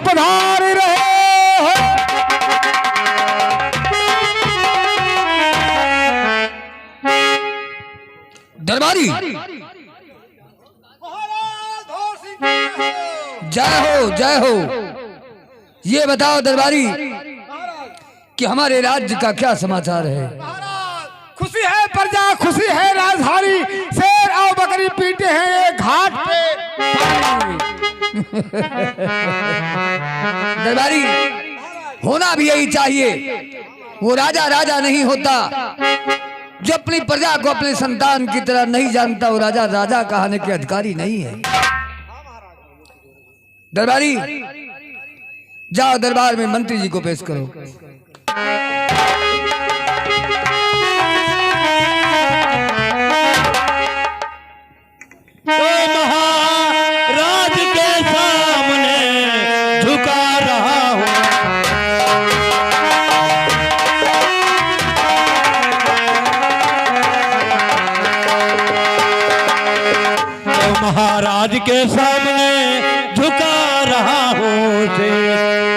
पधार रहे। दरबारी जय हो। ये बताओ दरबारी कि हमारे राज्य का क्या समाचार है? खुशी है प्रजा, खुशी है राजधानी, शेर और बकरी पीटे हैं एक घाट पे। दरबारी होना भी यही चाहिए। वो राजा राजा नहीं होता जो अपनी प्रजा को अपने संतान की तरह नहीं जानता। वो राजा राजा कहने के अधिकारी नहीं है। दरबारी जाओ दरबार में मंत्री जी को पेश करो। तो महाराज के सामने झुका रहा हूँ। तो महाराज के सामने झुका रहा हूँ से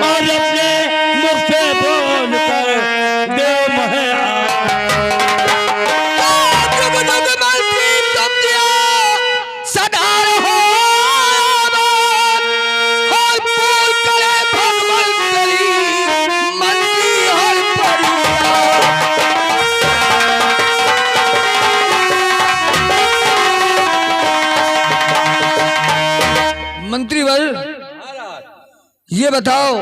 और अपने मुख से बोल कर देव महे मंत्रीवर ये बताओ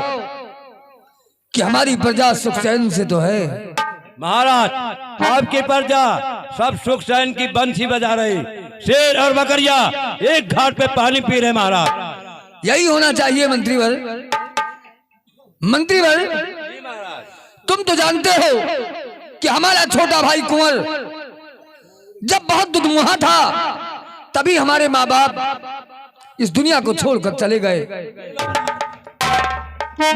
कि हमारी प्रजा सुख चैन से तो है? महाराज आपकी प्रजा सब सुख चैन की बंसी बजा रही, शेर और बकरिया एक घाट पे पानी पी रहे। महाराज यही होना चाहिए मंत्रीवर। मंत्रीवर तुम तो जानते हो कि हमारा छोटा भाई कुंवर जब बहुत दुधमुहा था तभी हमारे माँ बाप इस दुनिया को छोड़कर चले गए।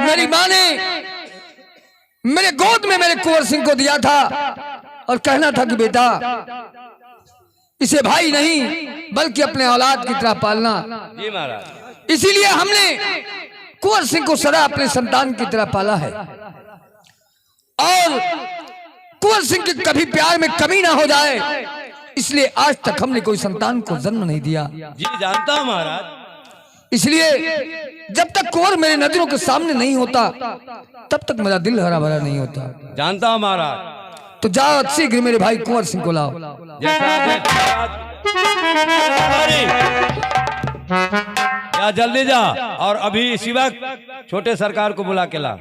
मेरी माँ ने मेरे गोद में मेरे कुंवर सिंह को दिया था और कहना था कि बेटा इसे भाई नहीं बल्कि अपने औलाद की तरह पालना। जी महाराज। इसीलिए हमने कुंवर सिंह को सदा अपने संतान की तरह पाला है और कुंवर सिंह के कभी प्यार में कमी ना हो जाए इसलिए आज तक हमने कोई संतान को जन्म नहीं दिया। जी जानता हूँ महाराज। इसलिए जब तक कुंवर मेरे नजरों के सामने नहीं होता तब तक मेरा दिल हरा भरा नहीं होता। जानता हूँ महाराज। तो जाओ शीघ्र मेरे भाई कुंवर सिंह को लाओ। या जल्दी जा और अभी इसी वक्त छोटे सरकार को बुला के ला।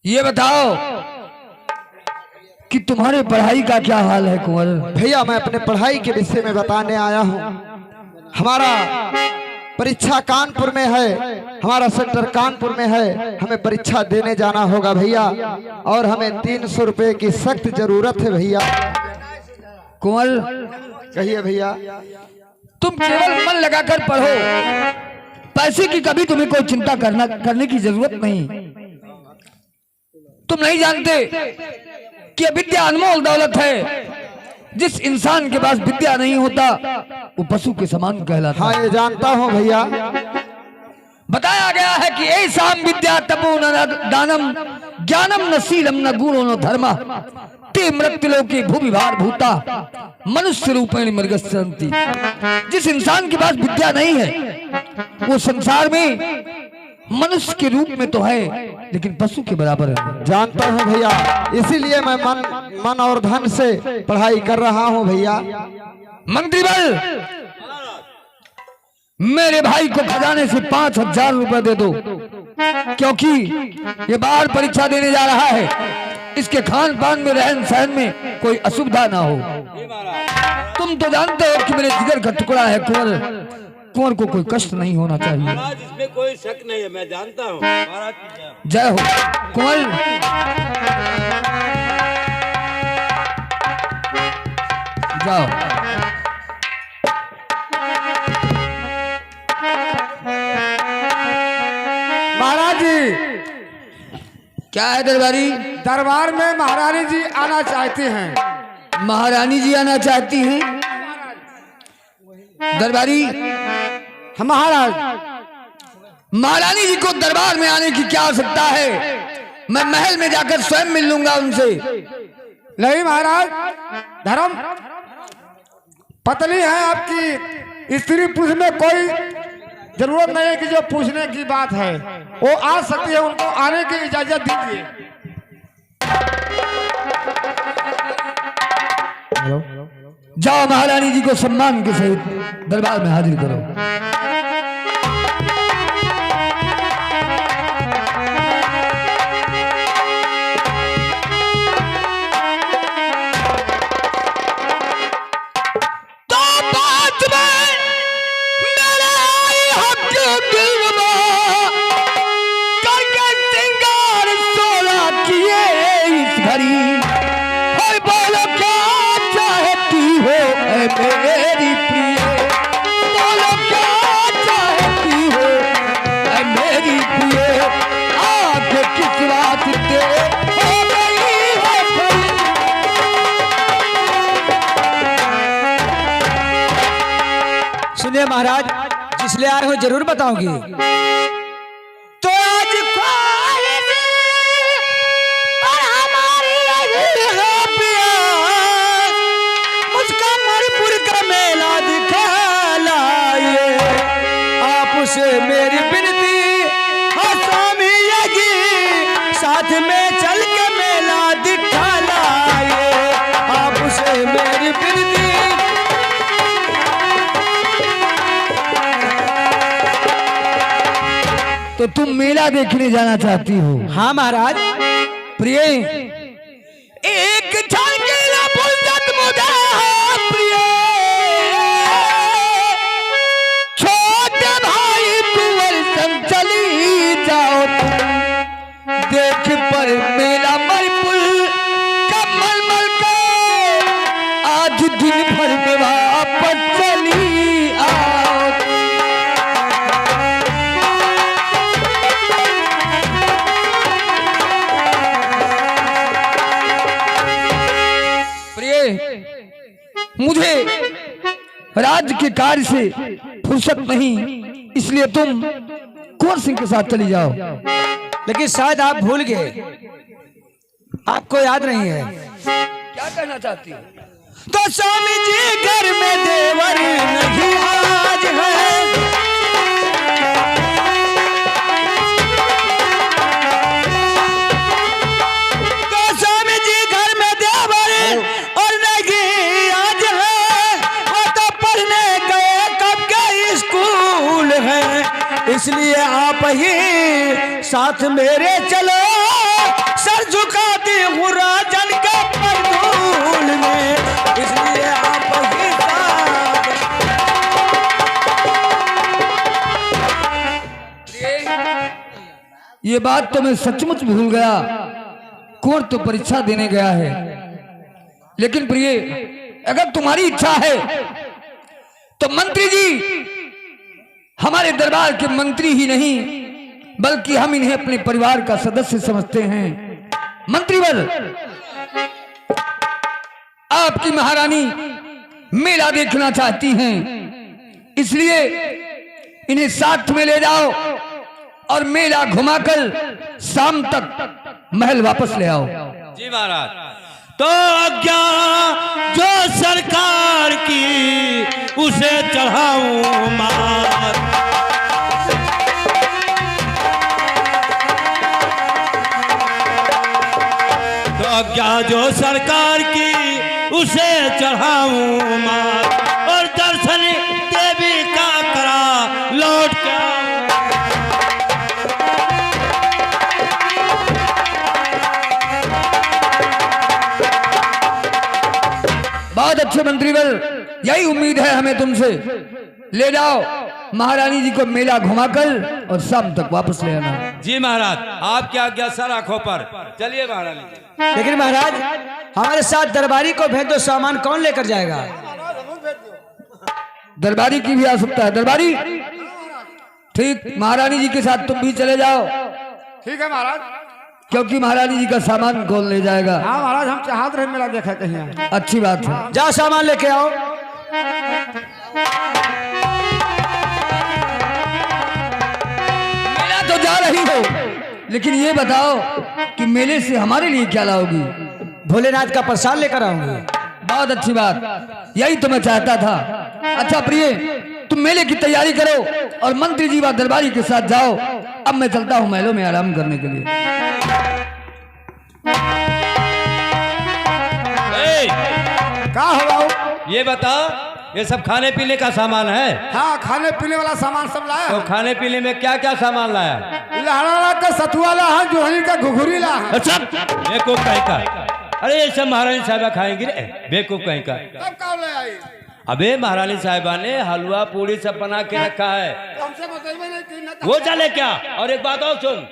ये बताओ कि तुम्हारे पढ़ाई का क्या हाल है कुंवर? भैया मैं अपने पढ़ाई के विषय में बताने आया हूँ। हमारा परीक्षा कानपुर में है, हमारा सेंटर कानपुर में है। हमें परीक्षा देने जाना होगा भैया और हमें 300 रुपए की सख्त जरूरत है भैया। कुंवर कहिए भैया। तुम केवल मन लगाकर पढ़ो, पैसे की कभी तुम्हें कोई चिंता करने की जरूरत नहीं। तुम नहीं जानते कि विद्या अनमोल दौलत है। जिस इंसान के पास विद्या नहीं होता वो पशु के समान कहलाता। हाँ ये जानता हूँ भैया। बताया गया है कि ऐसा विद्या तपो न दानम ज्ञानम न शीलम न गुणो न धर्म। ते मृत्युलोके भूविभार भूता मनुष्य रूपेण मृगस्सन्ति। जिस इंसान के पास विद्या नहीं है वो संसार में मनुष्य के रूप में तो है लेकिन पशु के बराबर है। जानता हूँ भैया, इसीलिए मैं मन और धन से पढ़ाई कर रहा हूँ भैया। मंत्री बल, मेरे भाई को खजाने से 5,000 रुपए दे दो, क्योंकि ये बाहर परीक्षा देने जा रहा है। इसके खान पान में, रहन सहन में कोई असुविधा ना हो। तुम तो जानते हो कि मेरे जिगर का टुकड़ा है कुंवर, कुंवर को कोई कष्ट नहीं होना चाहिए। महाराज इसमें कोई शक नहीं है, मैं जानता हूँ। महाराज जय हो कुंवर। जाओ। महाराज जी, क्या है दरबारी? दरबार में महारानी जी आना चाहते हैं। महारानी जी आना चाहती हैं? दरबारी, हम महाराज, महारानी जी को दरबार में आने की क्या आवश्यकता है? मैं महल में जाकर स्वयं मिल लूंगा उनसे। नहीं महाराज, धर्म पत्नी है आपकी, स्त्री पुरुष में कोई जरूरत नहीं है कि जो पूछने की बात है वो आ सकती है, उनको आने की इजाजत दीजिए। जाओ महारानी जी को सम्मान के सहित दरबार में हाजिर करो। मेरी प्रिय बोलो क्या चाहती हो, मेरी प्रिय आगे किस बात के हो गई हो। सुनिए महाराज, जिसलिए आए हो जरूर बताऊंगी। तो आज से मेरी बिनती स्वामी यज्ञ साथ में चल के मेला दिखा लाए, आपसे मेरी बिनती। तो तुम मेला देखने जाना चाहती हो? हाँ महाराज। प्रिय, एक झलकेला फुर्सत मुझे प्रिय, चली जाओ देख पर मेला मरपुल का मलमल का, आज दिन भर में वापस चली आओ। प्रिय, मुझे राज्य के कार्य से फुर्सत नहीं, इसलिए तुम कुंवर सिंह के साथ चली जाओ। लेकिन शायद आप भूल गए, आपको याद नहीं है। क्या कहना चाहती हो? तो स्वामी जी घर में देवर नहीं आज है, तो स्वामी जी घर में देवर और नहीं आज है, वो तो पढ़ने गए कब के स्कूल है, इसलिए आप ही साथ मेरे चलो, सर झुकाती हूँ राजन के परधूल में, इसलिए आप ही साथ। ये बात तो मैं सचमुच भूल गया। कुंवर तो परीक्षा देने गया है, लेकिन प्रिय, अगर तुम्हारी इच्छा है तो मंत्री जी हमारे दरबार के मंत्री ही नहीं बल्कि हम इन्हें अपने परिवार का सदस्य समझते हैं। मंत्रीवर, आपकी महारानी मेला देखना चाहती हैं, इसलिए इन्हें साथ में ले जाओ और मेला घुमाकर शाम तक महल वापस ले आओ। जी महाराज। तो आज्ञा जो सरकार की उसे चढ़ाऊं मात। तो आज्ञा जो सरकार की उसे चढ़ाऊं मात, और दर्शन देवी का करा लौट के आऊं। बहुत अच्छे मंत्रीवर, यही उम्मीद है हमें तुमसे। ले जाओ महारानी जी को मेला घुमाकर और शाम तक वापस ले आना। जी महाराज, आपकी आज्ञा सर आंखों पर। चलिए महारानी जी। लेकिन महाराज हमारे साथ दरबारी को भेज दो, सामान कौन लेकर जाएगा? दरबारी की भी आवश्यकता है। दरबारी ठीक, महारानी जी के साथ तुम भी चले जाओ, ठीक है महाराज। क्योंकि महारानी जी का सामान कौन ले जाएगा? हाँ महाराज, हम चाहते रहे मेला देखा कहीं। अच्छी बात है, जाओ सामान लेके आओ। मेला तो जा रही हो, लेकिन ये बताओ कि मेले से हमारे लिए क्या लाओगी? भोलेनाथ का प्रसाद लेकर आऊंगी। बहुत अच्छी बात, यही तो मैं चाहता था। अच्छा प्रिय, तुम मेले की तैयारी करो और मंत्री जी व दरबारी के साथ जाओ। अब मैं चलता हूँ महलों में आराम करने के लिए। क्या हो बाबू? ये बता, ये सब खाने पीने का सामान है? हाँ, खाने पीने वाला सामान सब लाया। तो खाने पीने में क्या क्या सामान लाया? लहरा का सतुआ ला है, जोहनी का घुघुरी ला है। अच्छा, बेवकूफ कहीं का। अरे ये सब महारानी साहिबा खाएंगी रे, बेवकूफ कहीं का। कब कब ले आई? अबे महारानी साहिबा ने हलवा पूरी सब बना के रखा है। हमसे बताइए नहीं कि न- वो चले क्या? और एक बात और सुन,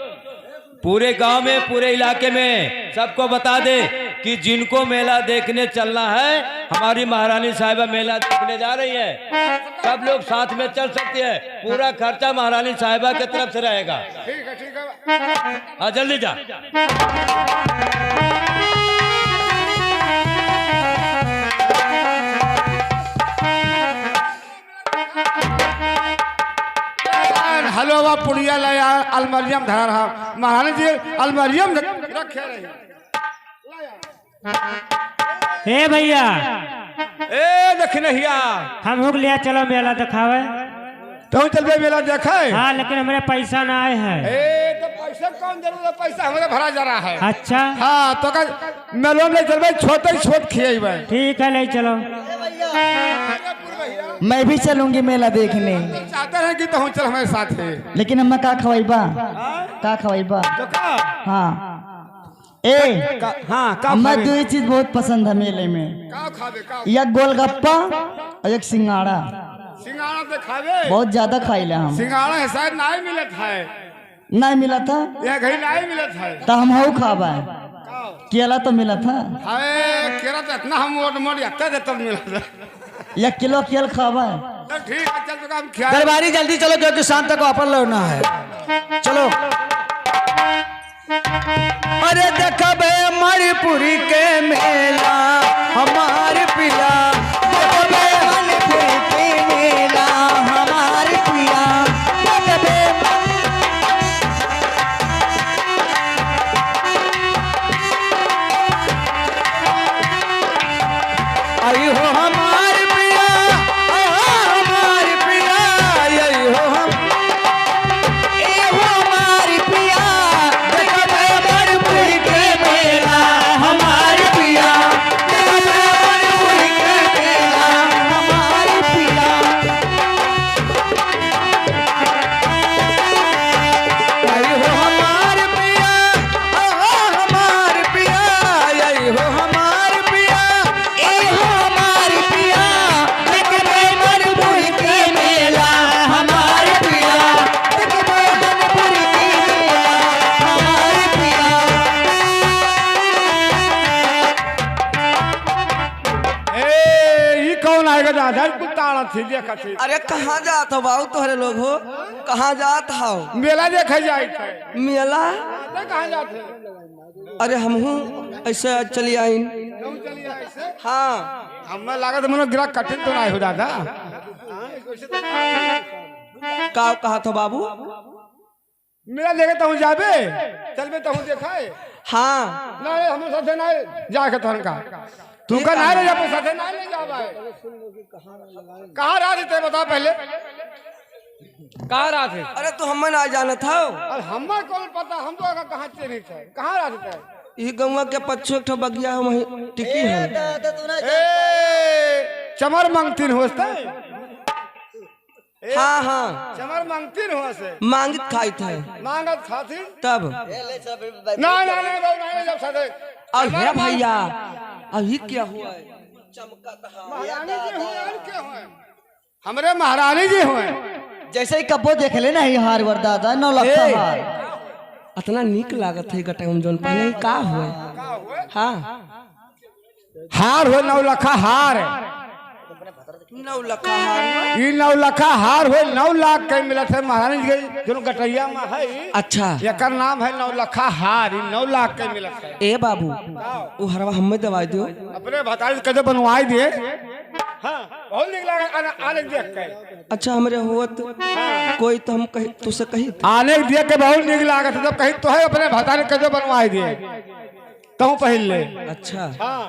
पूरे गांव में, पूरे इलाके में सबको बता दे कि जिनको मेला देखने चलना है, हमारी महारानी साहिबा मेला देखने जा रही है। सब लोग साथ में चल सकते हैं, पूरा खर्चा महारानी साहिबा की तरफ से रहेगा। ठीक है, ठीक है। हाँ जल्दी जा। हलवा पुड़िया लाया, अलमरियम धरा रहा। महारानी जी अलमरियम रखे रही। हे भैया, ए दखनहिया, हम लोग लिया चलो मेला दिखावे। तो चल भाई मेला देखा है। हाँ, लेकिन हमारे पैसा ना आए हैं। ए तो पैसा कौन जरूर है, पैसा हमारे भरा जा रहा है। अच्छा हाँ तो का मेलों में चल भाई, छोटे छोट खिए। ठीक है, ले चलो। मैं भी चलूंगी मेला देखने, चाहते हैं कि तो चल हमारे साथ है। लेकिन अम्मा का खवाइबा? का खवाइबा? तो का? हाँ ए हाँ का अम्मा, खावे? दो ही चीज बहुत पसंद है मेले में, का खावे का? एक गोलगप्पा और एक सिंगाड़ा। सिंगाड़ा तो खावे। बहुत ज्यादा खाइले हम। सिंगाड़ा है शायद नहीं मिलत है, नहीं मिला था यह घड़ी नहीं मिलत है। तो हम हऊ खाबा। केला तो मिला था, हाय केरा तो इतना हम मोट मोट यत्ता देता मिलत है। 1 किलो केल खाबा। तो ठीक है, चल तो हम खिया। दरबारी जल्दी चलो, क्योंकि शाम तक वापस लौटना है। चलो। अरे देखबे मणिपुरी के मेला हमारे पिया, देखबे मणिपुरी के मेला हमारे पिया, देखबे आई हो हमारे पिया, हमारे पिया, यही हो हम, ए हो हमारे पिया, देखबे मणिपुरी के मेला हमारे पिया, देखबे मणिपुरी के मेला हमारे पिया, आई हो हमारे पिया, हमारे पिया, यही हो हमारे पिया, ए हो हमारे पिया, देखबे मणिपुरी के मेला हमारे पिया, देखबे मणिपुरी के मेला हमारे पिया। ए ये कौन आएगा दादा? कुत्ता थी देखा थी। अरे कहाँ जात हो बाबू, तोहरे लोग हो? कहाँ जात हो? मेला देखे जाए थे। मेला? कहाँ जाते? अरे हम हूँ ऐसे चली आई। तुम चलिए ऐसे। हाँ, हमें लगा तो मनो गिरा कठिन तो नहीं हो दादा। का कहा था बाबू? मेला देखे तो हूँ जाबे, चल बे तो हूँ देखा है। हाँ नहीं हम साथे नहीं जाके तोहन का तू का नहीं ले जा साथे नहीं ले जा भाई कहाँ रहा थे बता पहले कहाँ रहा थे अरे तो हमें ना जाना था और हमें कौन पता हम तो कहाँ चले थे कहाँ रहा थे ये गंगा के पच्छो एक ठो बगिया है वहीं टिकी है चमर मांगतीन होता हाँ हाँ चमर मांगतीन हो से मांगित खाई थे मांगत खाती तब नहीं जब साथे अब है भैया अभी क्या हुआ है महारानी जी हुए और क्या हुए हमरे महारानी जी हुए जैसे ही कब्बो देख लेना ही हार वरदादा 9 लाख का हार। इतना निक लागत है गटे हम जोन पहले ही का हुए हाँ हार हो 9 लाख हार 9 लाख हार ई 9 लाख हार हो 9 लाख के मिलत है महारानी जी के जो गटैया में है अच्छा एकर नाम है 9 लाख हार ई 9 लाख के मिलत है ए बाबू वो हरवा हमें दवाई दियो अपने बताई कदे बनवाई दिए हां बहुत निक लागे आने देख के अच्छा हमरे होत कोई तो हम कही तुसे कही आने देख के बहुत निक लागत है, जब कहीं तो है अपने भतारी कदे बनवाई दिए कहूं पहल ले अच्छा हां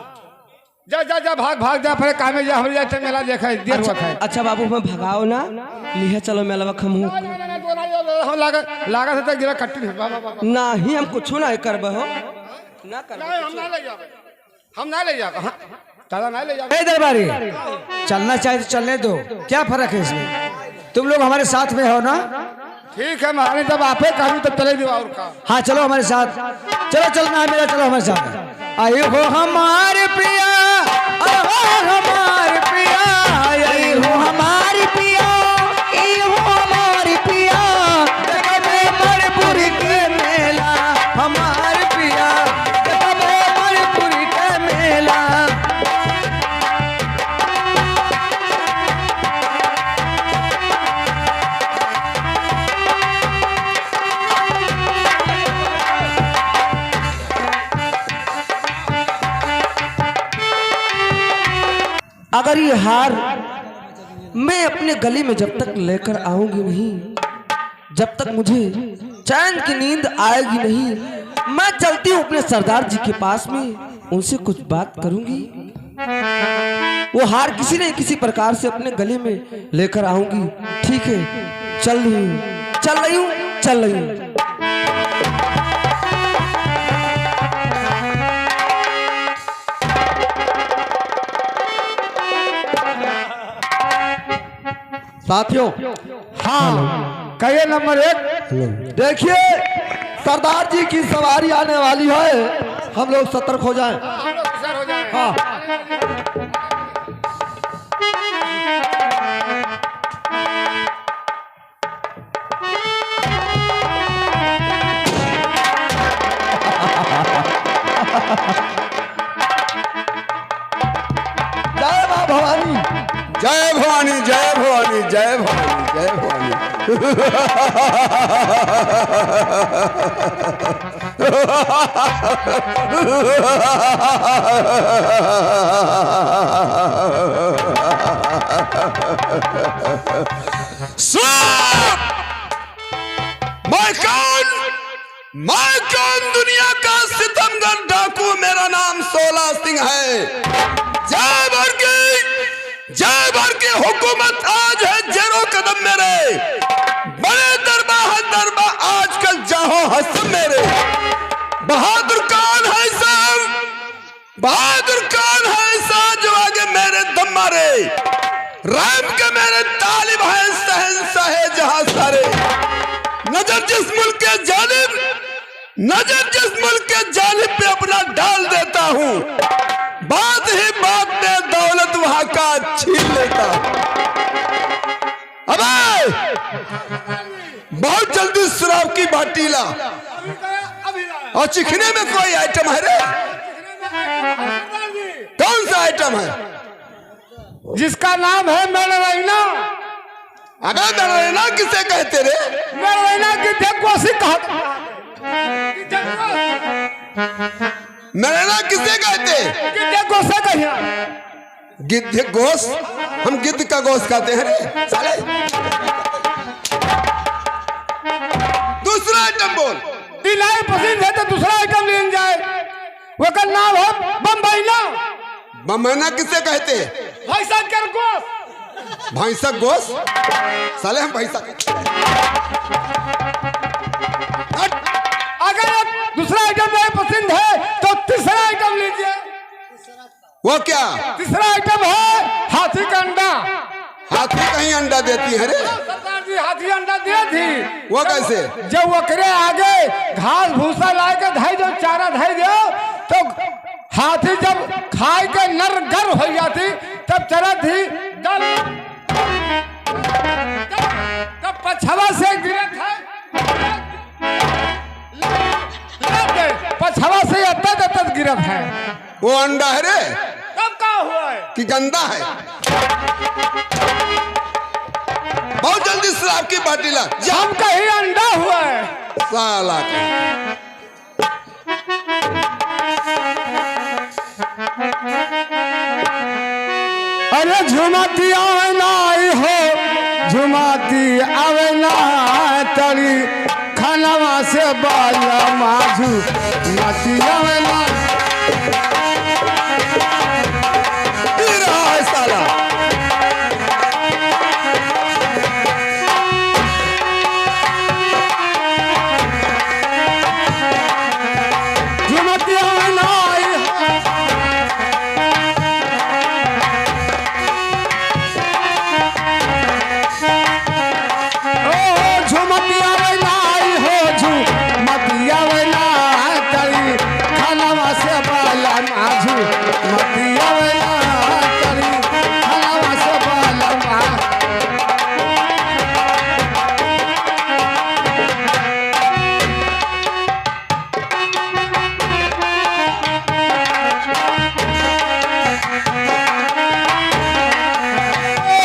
जा जा जा भाग भाग जा फिर कामे जा हमरे जाते मेला देखा देर हुआ है अच्छा बाबू हमें भगाओ ना लिहे चलो मेलवा खमहू हम लागत है तो गिरा कट्टी नहीं हम कुछ ना करबे हो ना करबे हम ना ले जाबे हम ना ले जाबे दादा ना ले जाबे ए दरबारी चलना चाहे तो चलने दो, क्या फर्क है इसमें? तुम लोग हमारे साथ में हो ना? ठीक है महारानी जब आपे कभी तो चले दो और का हाँ चलो हमारे साथ, चलो चलना है मेरा, चलो हमारे साथ। आई हो हमारे पिया, आई हो हमारे पिया, आई हो हमारे पिया, आई हो हमारे पिया, कभी मणिपुर के मेला हमारे पिया, कभी मणिपुर के मेला। अगर ये हार मैं अपने गली में जब तक लेकर आऊंगी नहीं, जब तक मुझे चैन की नींद आएगी नहीं, मैं चलती हूँ अपने सरदार जी के पास में, उनसे कुछ बात करूंगी। वो हार किसी न किसी प्रकार से अपने गले में लेकर आऊंगी। ठीक है, चल रही हूँ, चल रही हूँ, चल रही हूँ। साथियों, हाँ कहिए नंबर 1 देखिए सरदार जी की सवारी आने वाली है, हम लोग सतर्क हो जाएं। हाँ जय मां भवानी, जय भवानी, जय भवानी, जय भवानी, जय भवानी। मैं कौन दुनिया का सितमगर डाकू, मेरा नाम 16 सिंह है। जय भर की हुकूमत आज है जेरो कदम मेरे, बड़े दरबार आजकल जाहो हसम मेरे। बहादुर कौन है सब, बहादुर कौन है सा जो आगे मेरे दम मारे। रैम के मेरे तालिब हैं, शहंशाह है जहां सारे। नजर जिस मुल्क के जानिब, नजर जिस मुल्क के जानिब पे अपना डाल देता हूँ, बात ही बात में दौलत वहां का छीन लेता। अबे बहुत जल्दी शराब की बाटी ला, और चिखने में कोई आइटम है रे? कौन सा आइटम है? जिसका नाम है मेलरैना। अबे मेलरैना किसे कहते रे? मेलरैना की देखोसी कहते। मेलरैना किसे कहते? देखोसा कहिया। गिद्ध गोश, हम गिद्ध का गोश खाते हैं रे साले। दूसरा आइटम बोल। ती नहीं पसंद है तो दूसरा आइटम ले जाए। वो का नाम है बम्बईना। बम्बईना किसे कहते? भैंसा के गोश्त। भैंसा गोश्त? साले हम भैंसा अगर दूसरा आइटम नहीं पसंद है तो तीसरा आइटम लीजिए। वो क्या? तीसरा आइटम है हाथी का अंडा। हाथी कहीं अंडा देती है रे? सरकार जी हाथी अंडा दी थी। वो कैसे? जब वकरे आगे घास भूसा ला के धाई दो, चारा धाई दो, तो हाथी जब खाए के नर गर हो जाती तब चरत ही डल तब पछवा से गिरत है। पछवा से अत्तत गिरत है। वो अंडा है रे? तब क्या हुआ है कि गंदा है? बहुत जल्दी शराब की बाटी ला। हम कहीं अंडा हुआ है साला का। अरे झुमती आवनाई हो, झुमती आवना तरी खानवा से बाला माझू मती आवना। साला झुमती आवनाई हो, झुमती आवनाई हो, झुमती आवना तरी खानवा से बाला माझू मती आवना तरी खानवा से बाला माझू।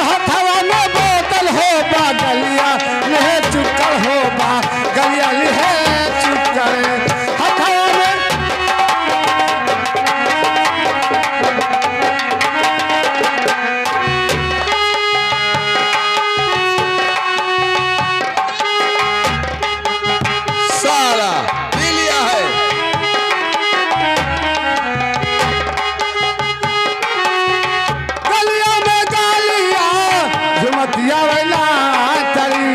हथवा में बोतल हो बा गलिया ले चुकल हो बा गलिया ले चुकल हथवा में। साला पी लिया है। गलिया में गालिया झुमतिया वाला तरी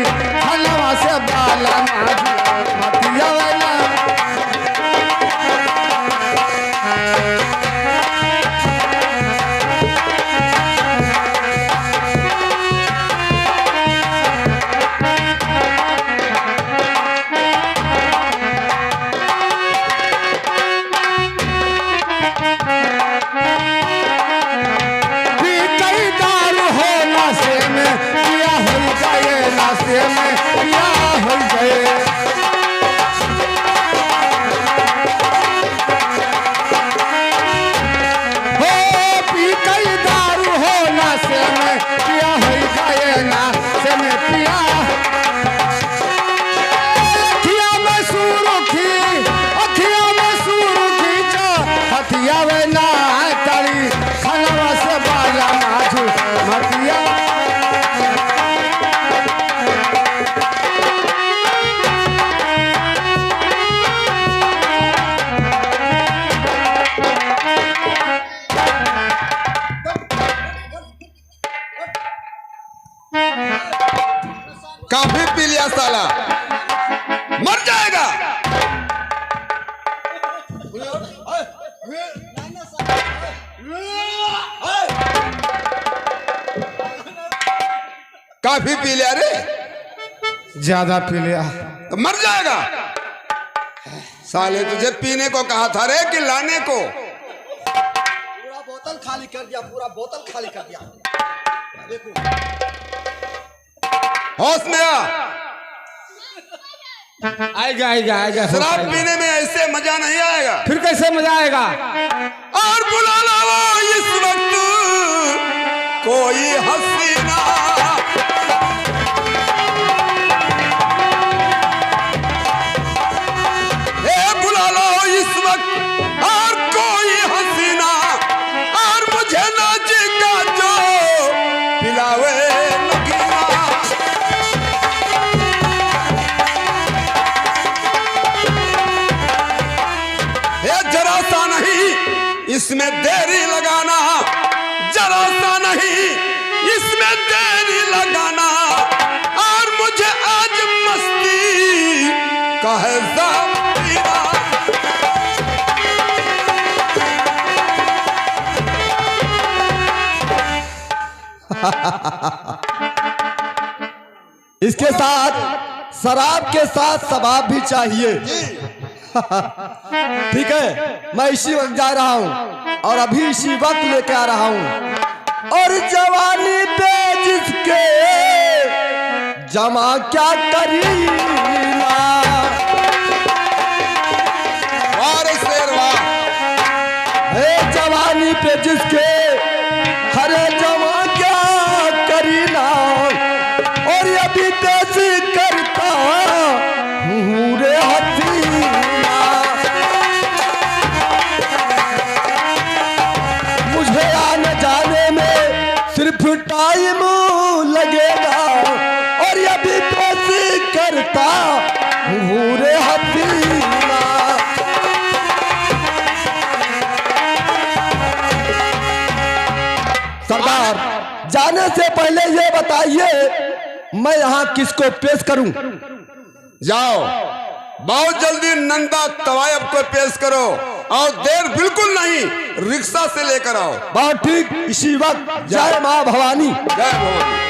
हलवा से बाला मतिया वाला। भी कई दारू हो नाश्ते में पिया हो गए, नाश्ते में पिया हो गए। हो भी कई दारू हो नाश्ते में पिया हो गए, नाश्ते में पिया। अखिया में सुरुखी, अखिया में सुरुखी जो हथिया वे ना तरी खनवा से बाला माझू मतिया। काफी पी लिया साला, मर जाएगा। काफी पी लिया रे? ज्यादा पी लिया। तो मर जाएगा। साले तुझे पीने को कहा था रे कि लाने को? पूरा बोतल खाली कर दिया, पूरा बोतल खाली कर दिया। देखो होश में आ। आएगा आएगा आएगा। शराब पीने में ऐसे मजा नहीं आएगा। फिर कैसे मजा आएगा? और बुला लाओ इस वक्त कोई हसीना। बुला लाओ इस वक्त और कोई हसीना, और मुझे नाचेगा जो पिलावे नगीना। इसमें देरी लगाना जरा सा नहीं, इसमें देरी लगाना। और मुझे आज मस्ती का है ज़ाहिरा। इसके साथ शराब के साथ शबाब भी चाहिए। ठीक है, मैं इसी वक्त जा रहा हूँ और अभी इसी वक्त लेके आ रहा हूँ। और जवानी पे जिसके जमा क्या करीना, वाह शेर वाह। हे जवानी पे जिसके हरे जमा क्या करीना। और ये भी देसी करता हूँ रे हसीना। मुझे आने जाने में सिर्फ टाइम लगेगा। और ये भी देसी करता हूँ रे हसीना। सरदार, जाने से पहले ये बताइए मैं यहाँ किसको पेश करूं? जाओ, बहुत जल्दी नंदा तवायब को पेश करो और देर बिल्कुल नहीं, रिक्शा से लेकर आओ। बहुत ठीक, इसी वक्त। जय माँ भवानी। जय भवानी।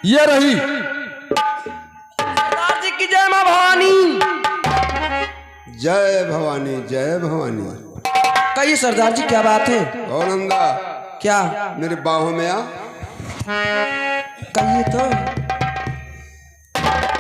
ये रही। सरदार जी की जय माँ भवानी। जय भवानी, जय भवानी। कहिए सरदार जी क्या बात है? और नंदा, क्या? मेरे बाहों में आ। कहिए तो।